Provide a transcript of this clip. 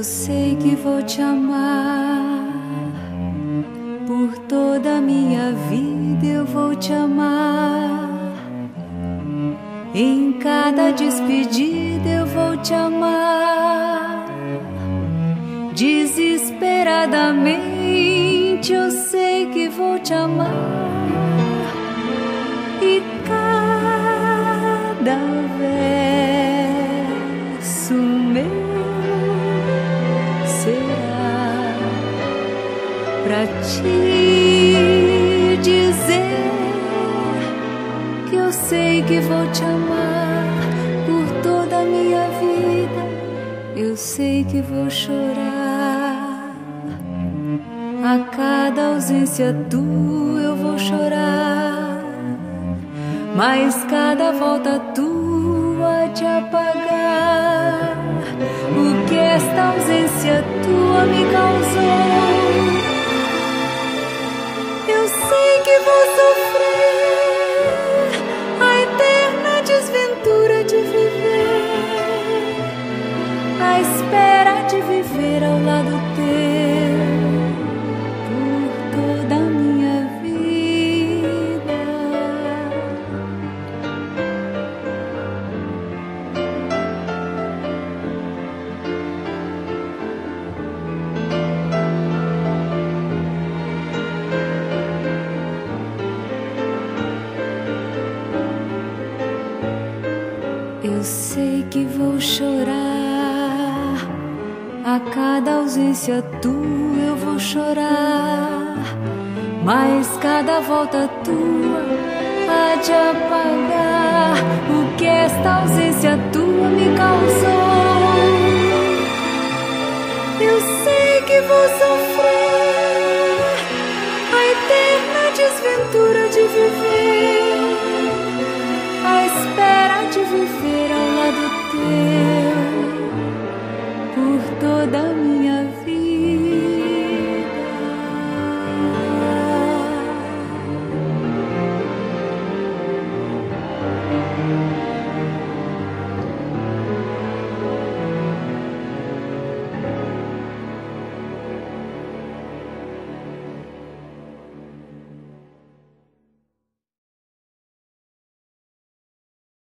sei que vou te amar, por toda a minha vida eu vou te amar. Em cada despedida eu vou te amar. Desesperadamente eu sei que vou te amar. E cada verso meu será pra te dizer que eu sei que vou te amar por toda a minha vida. Eu sei que vou chorar a cada ausência tua, eu vou chorar, mas cada volta tua te apagar o que esta ausência tua me causou. Eu sei que vou sofrer a eterna desventura de viver, a espera de viver ao lado teu por toda a minha vida. Eu sei que vou chorar a cada ausência tua, eu vou chorar, mas cada volta tua há de apagar o que esta ausência tua me causou. Eu sei que vou sofrer